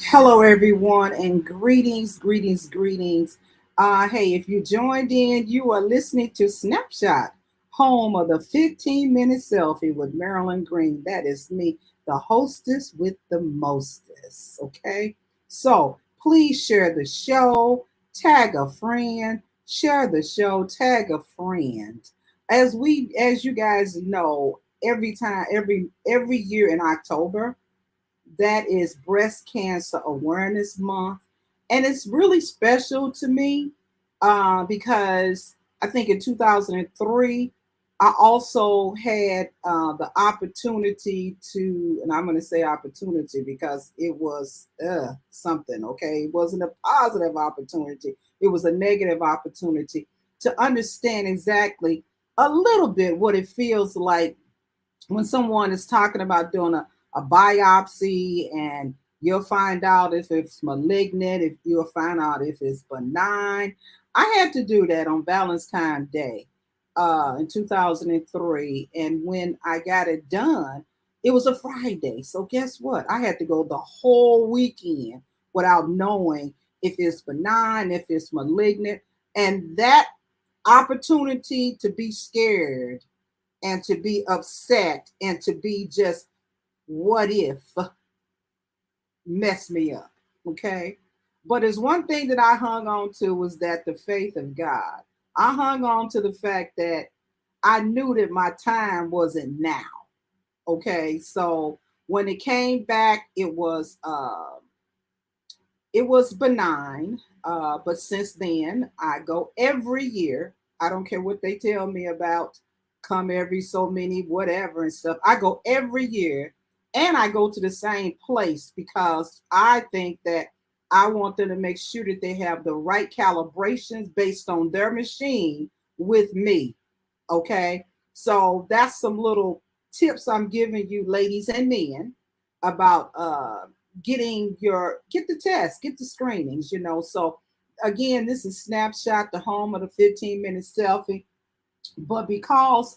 Hello, everyone, and greetings, greetings, greetings. Hey, if you joined in, you are listening to Snapshot, home of the 15-minute selfie with Marilyn Green. That is me, the hostess with the mostest. Okay, so please share the show, tag a friend, share the show, tag a friend. As you guys know, every year in October that is Breast Cancer Awareness Month. And it's really special to me because I think in 2003, I also had the opportunity to, and I'm going to say opportunity because it was something, okay? It wasn't a positive opportunity, it was a negative opportunity to understand exactly a little bit what it feels like when someone is talking about doing a biopsy and you'll find out if it's malignant, if you'll find out if it's benign. I had to do that on Valentine's Day in 2003. And when I got it done, it was a Friday. So guess what? I had to go the whole weekend without knowing if it's benign, if it's malignant. And that opportunity to be scared and to be upset and to be just what if mess me up. Okay. But there's one thing that I hung on to was that the faith of God. I hung on to the fact that I knew that my time wasn't now. Okay. So when it came back, it was benign. But since then, I go every year. I don't care what they tell me about come every so many, whatever and stuff. I go every year and I go to the same place because I think that I want them to make sure that they have the right calibrations based on their machine with me. Okay. So that's some little tips I'm giving you, ladies and men, about get the test, get the screenings. So again, this is Snapshot, the home of the 15-minute selfie. But because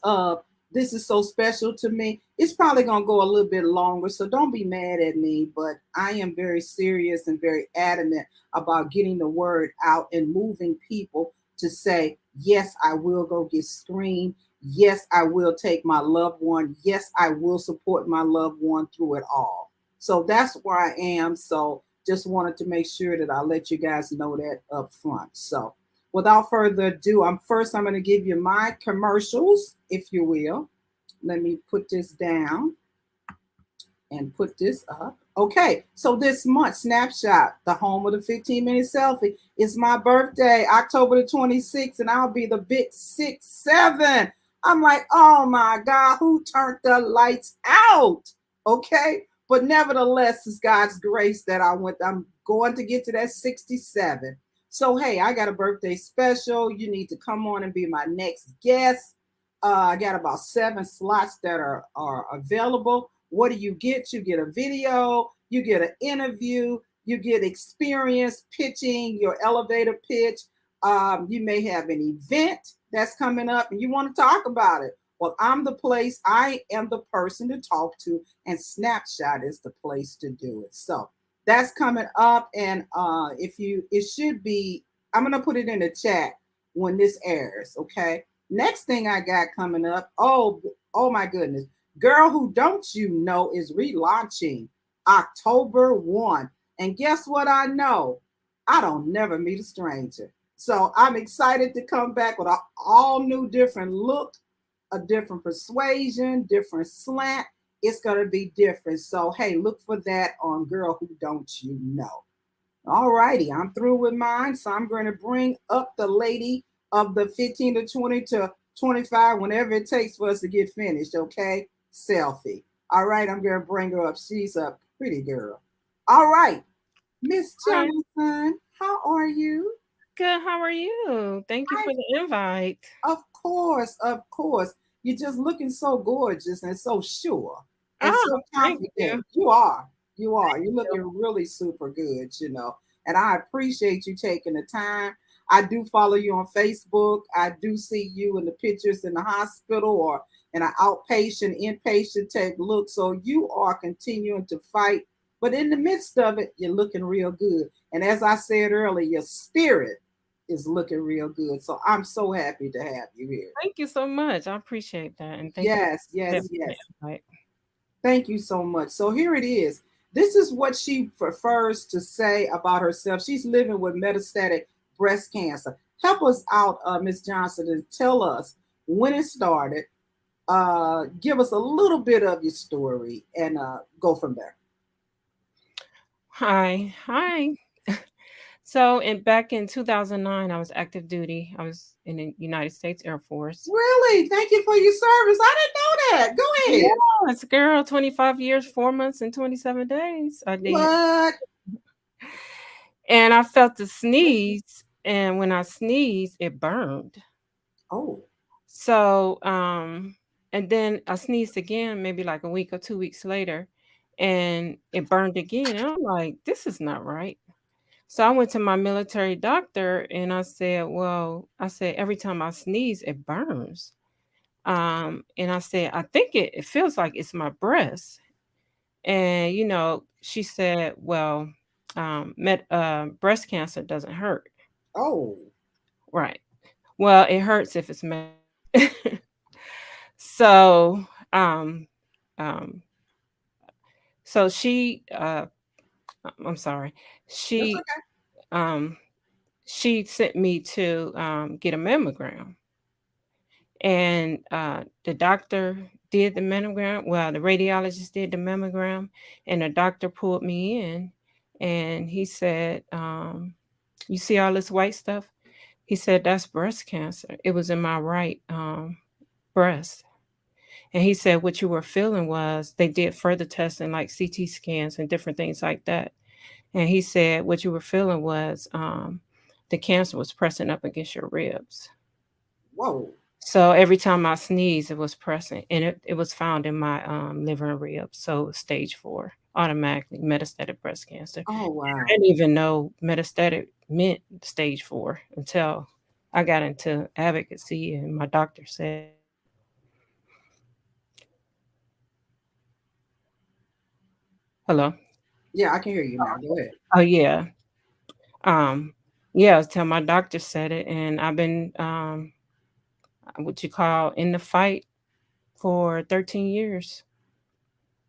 this is so special to me, it's probably gonna go a little bit longer. So don't be mad at me, but I am very serious and very adamant about getting the word out and moving people to say, yes, I will go get screened. Yes, I will take my loved one. Yes, I will support my loved one through it all. So that's where I am. So just wanted to make sure that I let you guys know that up front. So without further ado, I'm going to give you my commercials, if you will. Let me put this down and put this up. Okay, so this month, Snapshot, the home of the 15-minute selfie, is my birthday, October the 26th, and I'll be the big 6'7". I'm like, oh my God, who turned the lights out? Okay, but nevertheless, it's God's grace that I'm going to get to that 67. So, hey, I got a birthday special. You need to come on and be my next guest. I got about 7 slots that are available. What do you get? You get a video, you get an interview, you get experience pitching your elevator pitch. You may have an event that's coming up and you want to talk about it. Well, I am the person to talk to, and Snapshot is the place to do it. So that's coming up. And it should be, I'm going to put it in the chat when this airs. Okay. Next thing I got coming up, oh my goodness. Girl Who Don't You Know is relaunching October 1. And guess what I know? I don't never meet a stranger. So I'm excited to come back with an all new different look, a different persuasion, different slant. It's going to be different. So, hey, look for that on Girl Who Don't You Know. All righty, I'm through with mine. So I'm going to bring up the lady of the 15 to 20 to 25, whenever it takes for us to get finished, okay? Selfie. All right, I'm going to bring her up. She's a pretty girl. All right, Miss Hi. Johnson, how are you? Good. How are you? Thank you I, for the invite. of course, of course. You're just looking so gorgeous and so sure and Oh, so thank you. confident. You are. You are. You're You. looking really super good. And I appreciate you taking the time. I do follow you on Facebook. I do see you in the pictures in the hospital or in an outpatient, inpatient type look. So you are continuing to fight But in the midst of it, you're looking real good. And as I said earlier, your spirit is looking real good. So I'm so happy to have you here. Thank you so much. I appreciate that. And thank you Yes, for yes, the yes. invite. Thank you so much. So here it is. This is what she prefers to say about herself. She's living with metastatic breast cancer. Help us out, Miss Johnson, and tell us when it started. Give us a little bit of your story and go from there. Hi. Hi. So back in 2009, I was active duty. I was in the United States Air Force. Really? Thank you for your service. I didn't know that. Go ahead. Yes, girl, 25 years, 4 months, and 27 days I did. What? And I felt the sneeze. And when I sneezed, it burned. Oh, So, and then I sneezed again, maybe like a week or 2 weeks later, and it burned again. And I'm like, this is not right. So I went to my military doctor and I said, well, I said, every time I sneeze, it burns. And I said, I think it feels like it's my breast. And, she said, well, breast cancer doesn't hurt. oh, Right. Well, it hurts if it's metastatic. So, um, um, so I'm sorry, that's she, okay. um, she sent me to get a mammogram, and the doctor did the mammogram. Well, the radiologist did the mammogram, and the doctor pulled me in, and he said, "You see all this white stuff?" He said, "That's breast cancer. It was in my right breast." And he said what you were feeling was they did further testing like CT scans and different things like that. And he said what you were feeling was the cancer was pressing up against your ribs. Whoa. So every time I sneezed, it was pressing, and it was found in my liver and ribs. So it was stage 4, automatically metastatic breast cancer. Oh, I wow. didn't even know metastatic meant stage 4 until I got into advocacy, and my doctor said, "Hello." Yeah, I can hear you now. Go ahead. Oh yeah. Um, yeah, till my doctor said it, and I've been what you call in the fight for 13 years.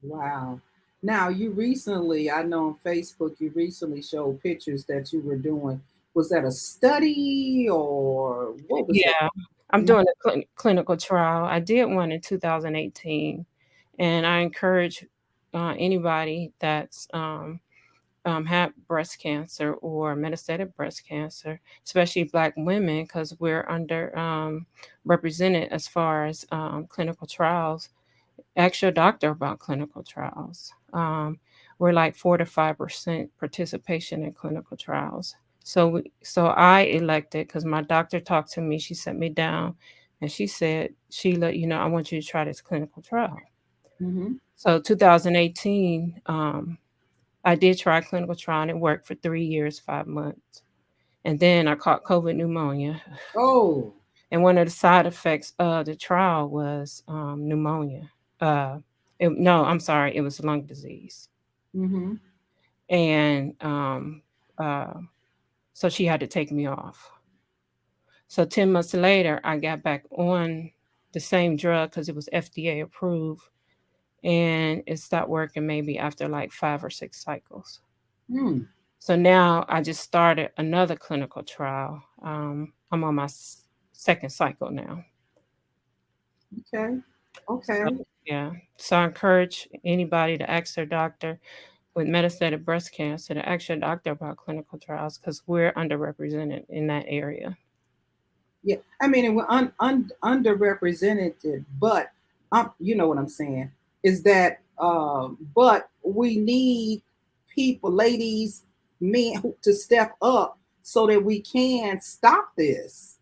Wow. Now, you recently, I know on Facebook, you recently showed pictures that you were doing. Was that a study or what was that? Yeah, I'm Mhm. doing a clinical trial. I did one in 2018, and I encourage anybody that's had breast cancer or metastatic breast cancer, especially Black women, because we're under represented as far as clinical trials. Ask your doctor about clinical trials. We're like 4 to 5% participation in clinical trials. So I elected because my doctor talked to me. She sat me down, and she said, "Sheila, I want you to try this clinical trial." Mm-hmm. So 2018, I did try a clinical trial, and it worked for 3 years, 5 months, and then I caught COVID pneumonia, Oh. and one of the side effects of the trial was pneumonia. Uh, no, I'm sorry, it was lung disease. Mm-hmm. And uh, so she had to take me off. So 10 months later, I got back on the same drug because it was FDA approved, and it stopped working maybe after like 5 or 6 cycles. Mm. So now I just started another clinical trial. I'm on my second cycle now. Okay. So, Okay. yeah. So I encourage anybody to ask their doctor with metastatic breast cancer to ask your doctor about clinical trials because we're underrepresented in that area. Yeah, I mean, it was underrepresented, but you know what I'm saying is that, but we need people, ladies, men, to step up so that we can stop this.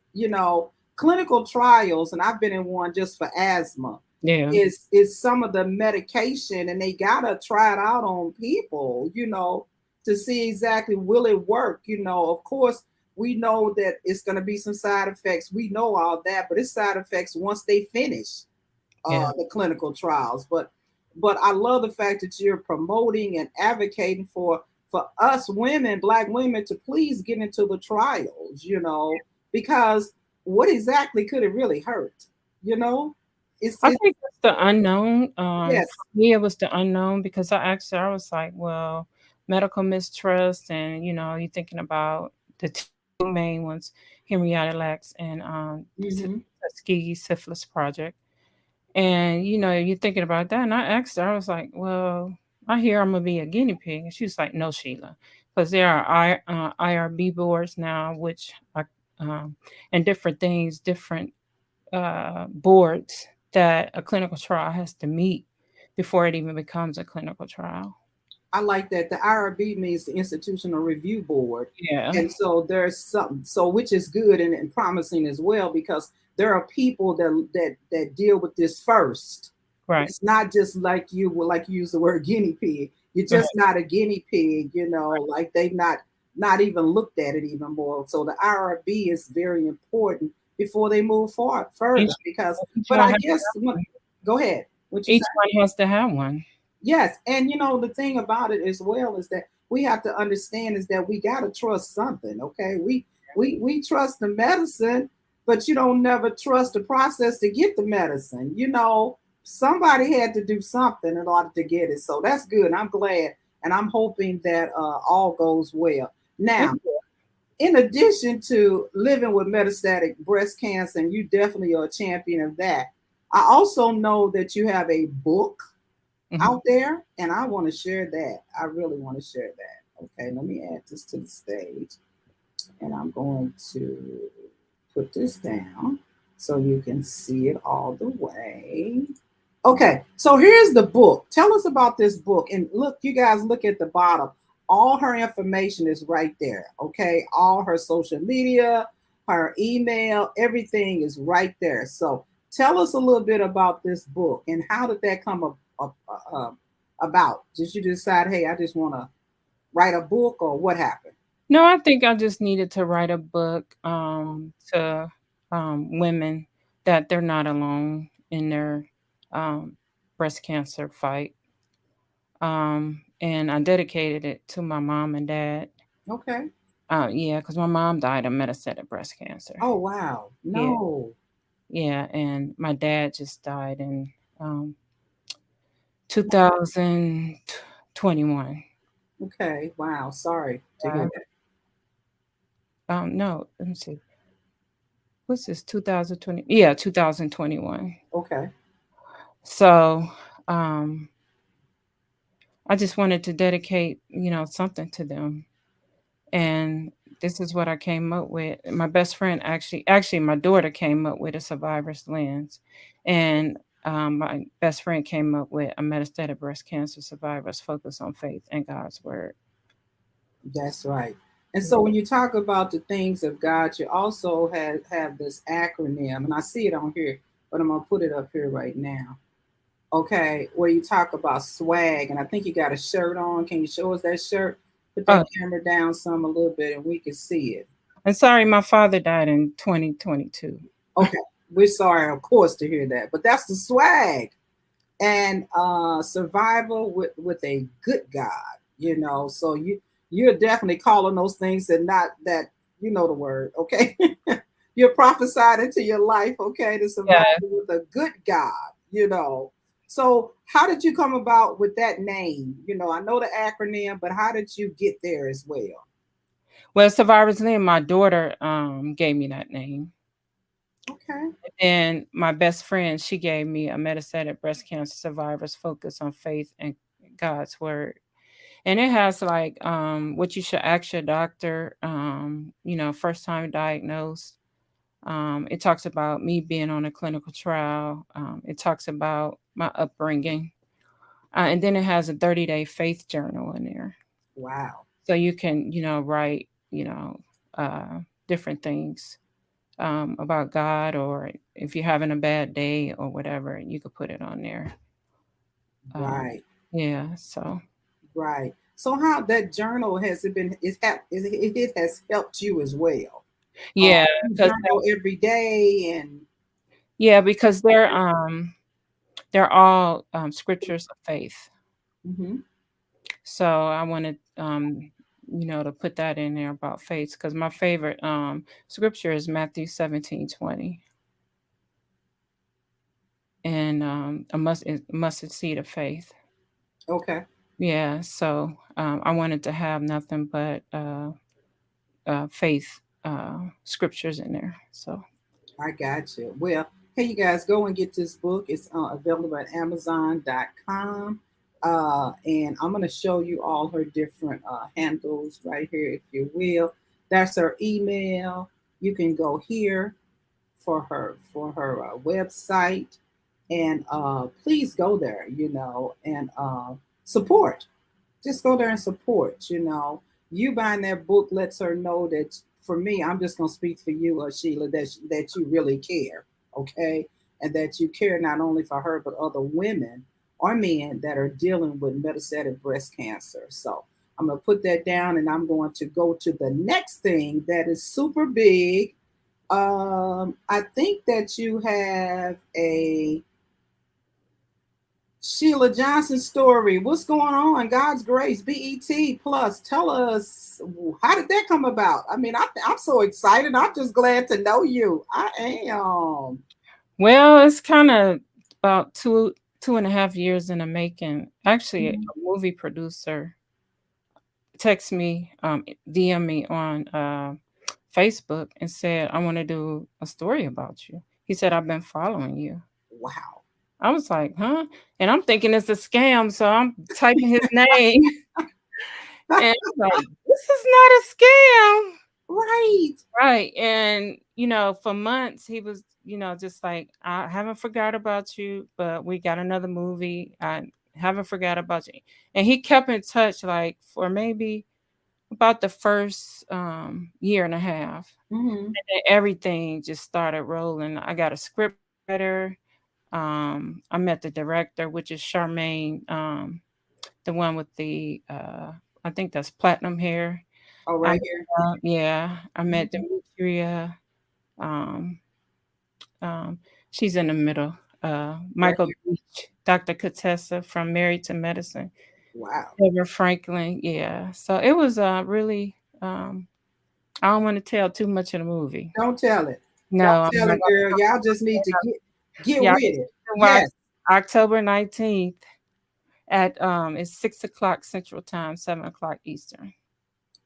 Clinical trials, and I've been in one just for asthma. Yeah. Is some of the medication, and they gotta try it out on people, to see exactly will it work. Of course we know that it's going to be some side effects. We know all that, but it's side effects once they finish Yeah. the clinical trials. But but I love the fact that you're promoting and advocating for us women, black women, to please get into the trials, because what exactly could it really hurt? You know, I it's think it's the unknown. For yes. me, it was the unknown because I was like, well, medical mistrust, and you're thinking about the two main ones, Henrietta Lacks and Hmm. Tuskegee Syphilis Project. And you're thinking about that. And I asked her, I was like, well, I hear I'm gonna be a guinea pig. And she was like, no, Sheila, because there are IRB boards now, which are and different things, different boards that a clinical trial has to meet before it even becomes a clinical trial. I like that. The IRB means the Institutional Review Board. Yeah, And so there's something, so which is good and promising as well, because there are people that deal with this first. right. It's not just like you use the word guinea pig. You're Right. just not a guinea pig, like they've not even looked at it even more. So the IRB is very important before they move forward Each, further, because each but one I has guess go ahead. What you say? each one has to have one. Yes, and the thing about it as well is that we have to understand is that we got to trust something, okay? We trust the medicine, but you don't never trust the process to get the medicine. Somebody had to do something in order to get it. So that's good. I'm glad, and I'm hoping that all goes well. It, Now, in addition to living with metastatic breast cancer, and you definitely are a champion of that, I also know that you have a book mhm. out there, and I want to share that. I really want to share that. Okay, let me add this to the stage, and I'm going to put this down so you can see it all the way. Okay, so here's the book. Tell us about this book. And look, you guys, look at the bottom. All her information is right there. Okay, all her social media, her email, everything is right there. So tell us a little bit about this book and how did that come about? Did you decide, hey, I just want to write a book, or what happened? No, I think I just needed to write a book to women that they're not alone in their um, breast cancer fight. And I dedicated it to my mom and dad. Okay. Yeah, because my mom died of metastatic breast cancer. Oh, wow. Yeah, No. yeah, and my dad just died in um, 2021. Okay. Wow. Sorry to hear Yeah. that. No, let me see. What's this? 2020? Yeah, 2021. Okay. So, um, I just wanted to dedicate, something to them. And this is what I came up with. My best friend actually my daughter came up with a survivor's lens. And my best friend came up with a metastatic breast cancer survivors focus on faith and God's word. That's right. And Yeah. so when you talk about the things of God, you also have this acronym, and I see it on here, but I'm gonna put it up here right now. Okay, where you talk about swag, and I think you got a shirt on. Can you show us that shirt? Put that Oh, camera down some a little bit, and we can see it. and sorry, my father died in 2022. Okay, we're sorry, of course, to hear that, but that's the swag. And survival with a good God, So you're definitely calling those things that not that you know the word, okay? You're prophesied into your life, okay, to survive Yeah. with a good God. So how did you come about with that name? I know the acronym, but how did you get there as well? Well, survivor's lens, my daughter gave me that name. Okay. And my best friend, she gave me a metastatic breast cancer survivors focus on faith and God's word. And it has like what you should ask your doctor, first time diagnosed. It talks about me being on a clinical trial. It talks about my upbringing. And then it has a 30-day faith journal in there. Wow. So you can, write, uh, different things about God, or if you're having a bad day or whatever, you could put it on there. Um, Right. yeah. So Right. So how that journal has it been? It has helped you as well. yeah, You because journal every day, and yeah, because they're They're all scriptures of faith. Mm-hmm. So I wanted, to put that in there about faith because my favorite scripture is Matthew 17:20, and a mustard seed of faith. Okay. Yeah. So I wanted to have nothing but faith scriptures in there. So I got you. Well, hey, you guys, go and get this book. It's available at Amazon.com. And I'm going to show you all her different handles right here, if you will. That's her email. You can go here for her website, and please go there, and support. Just go there and support. You buying that book lets her know that, for me, I'm just gonna speak for you, Sheila, that you really care, okay, and that you care not only for her but other women or men that are dealing with metastatic breast cancer. So I'm gonna put that down, and I'm going to go to the next thing that is super big. I think that you have a Sheila Johnson story. What's going on? God's Grace, BET Plus. Tell us, how did that come about? I mean, I'm so excited. I'm just glad to know you. I am. well, it's kind of about 2.5 years in the making. Actually, a Mhm. movie producer text me, DM me on Facebook and said, I want to do a story about you. He said, I've been following you. Wow. I was like, huh? And I'm thinking it's a scam. So I'm typing his name and I'm like, this is not a scam. Right. Right. And, for months he was, just like, I haven't forgot about you, but we got another movie. I haven't forgot about you. And he kept in touch like for maybe about the first year and a half. Mm-hmm. And then everything just started rolling. I got a script writer. I met the director, which is Charmaine, the one with the I think that's platinum hair. Oh, I right here. yeah, I met Mhm. Demetria. Um, um, she's in the middle. Right Michael here. Beach, Dr. Contessa from Married to Medicine, Wow. Deborah Franklin. Yeah, so it was really. I don't want to tell too much of the movie. Don't tell it. No, Don't I'm tell not it, gonna girl. Y'all just need to get Yeah, I with just it. need to watch Yes. October 19th at it's 6 o'clock Central Time, 7 o'clock Eastern.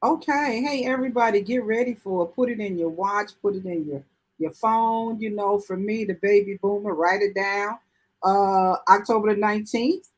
Okay, hey everybody, get ready for it. Put it in your watch, put it in your phone. For me, the baby boomer, write it down. October the 19th,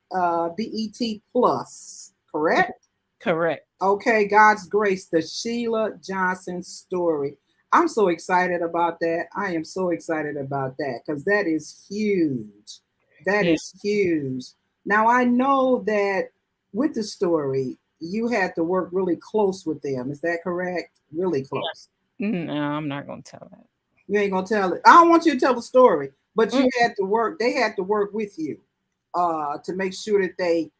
BET Plus, correct? Correct. Okay, God's Grace, the Sheila Johnson story. I'm so excited about that. I am so excited about that because that is huge. That Yeah. is huge. Now, I know that with the story, you had to work really close with them. Is that correct? Really close. No, I'm not gonna tell that. You ain't gonna tell it. I don't want you to tell the story, but Mm, you had to work. They had to work with you to make sure that they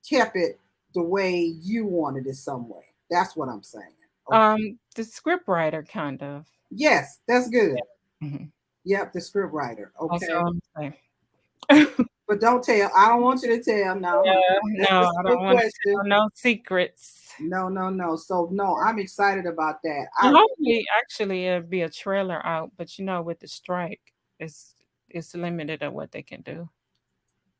kept it the way you wanted it some way. That's what I'm saying. Okay. the script writer kind of. Yes, that's good. Mhm. Yep, the script writer. That's Okay. all I'm saying. But don't tell. I don't want you to tell. No, no. Yeah, That's no, just I a good don't want to question. tell no secrets. No, no, no. So no, I'm excited about that. I And really hopefully, actually, it'll be a trailer out, but with the strike, it's limited at what they can do.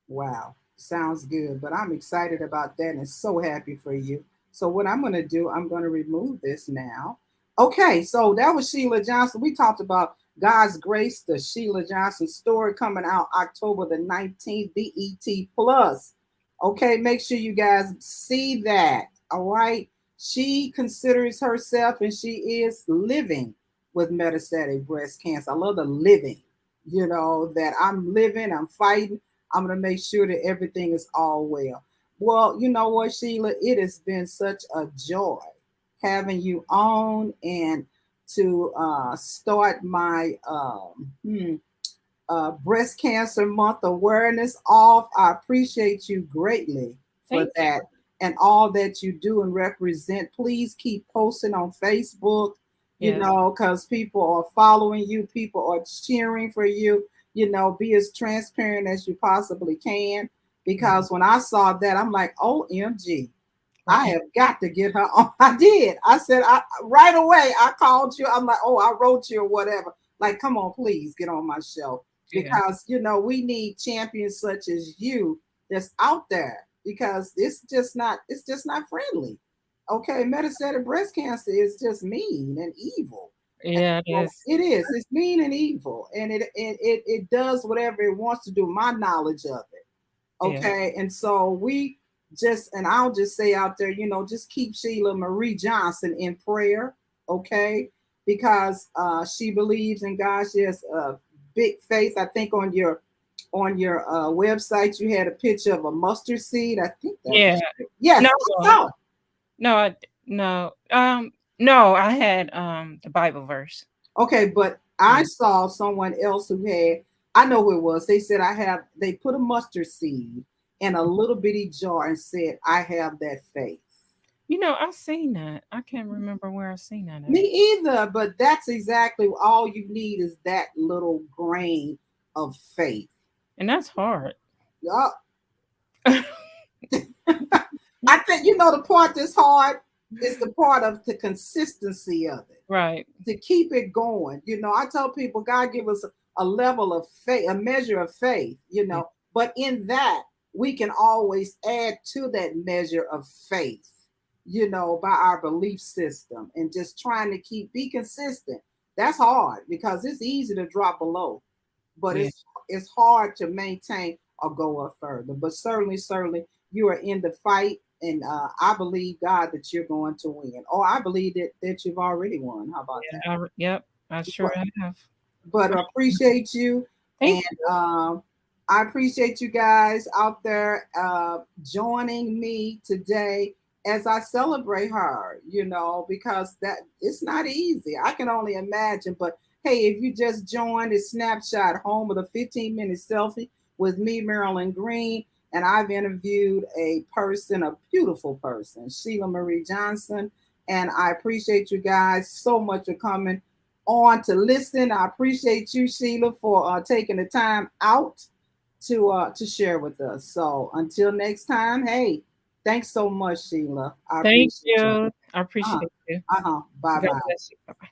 Wow, sounds good. But I'm excited about that and so happy for you. So what I'm going to do, I'm going to remove this now. Okay, so that was Sheila Johnson. We talked about God's Grace, the Sheila Johnson story coming out October the 19th, BET Plus. Okay, make sure you guys see that. All right. She considers herself and she is living with metastatic breast cancer. I love the living, that I'm living, I'm fighting. I'm going to make sure that everything is all well. Well, you know what, Sheila? It has been such a joy having you on and to start my breast cancer month awareness off. I appreciate you greatly for Thank you. that and all that you do and represent. Please keep posting on Facebook, Yes. because people are following you, people are cheering for you. be as transparent as you possibly can. Yeah. Because when I saw that, I'm like, OMG, I Right. have got to get her on. I did. I said, right away, I called you. I'm like, oh, I wrote you or whatever. Like, come on, please get on my show. Yeah. Because, we need champions such as you that's out there, because it's just not friendly. Okay, metastatic breast cancer is just mean and evil. And Yeah, it so is. it is. It's mean and evil, and it does whatever it wants to do. My knowledge of it. Yeah. Okay, and so and I'll just say out there, just keep Sheila Marie Johnson in prayer. Okay, because she believes in God. She has a big faith. I think on your website you had a picture of a mustard seed. I think that Yeah. was yes, No, I saw. no, no. No, I had the Bible verse. Okay, but I Yeah. saw someone else who had, I know who it was. They said, they put a mustard seed in a little bitty jar and said, I have that faith. I've seen that. I can't remember where I've seen that Me at. either, but that's exactly all you need is that little grain of faith. And that's hard. Yup. I think, the part that's hard is the part of the consistency of it, Right. to keep it going. I tell people God give us a level of faith, a measure of faith, Yeah. but in that we can always add to that measure of faith, by our belief system and just trying to be consistent. That's hard because it's easy to drop below, but Yeah. it's hard to maintain or go up further. But certainly, you are in the fight, and I believe God that you're going to win. Or I believe that you've already won. How about that? Yep. I sure But, have. but appreciate you, Thank and you. I appreciate you guys out there joining me today as I celebrate her. Because that it's not easy. I can only imagine, but hey, if you just joined the Snapshot, home of the 15-minute selfie with me, Marilyn Green, and I've interviewed a person, a beautiful person, Sheila Marie Johnson. And I appreciate you guys so much for coming on to listen. I appreciate you, Sheila, for taking the time out to share with us. So until next time, hey, thanks so much, Sheila. I Thank appreciate you. you. I Uh huh. appreciate you. Uh huh. Bye God bye. bless you. Bye-bye.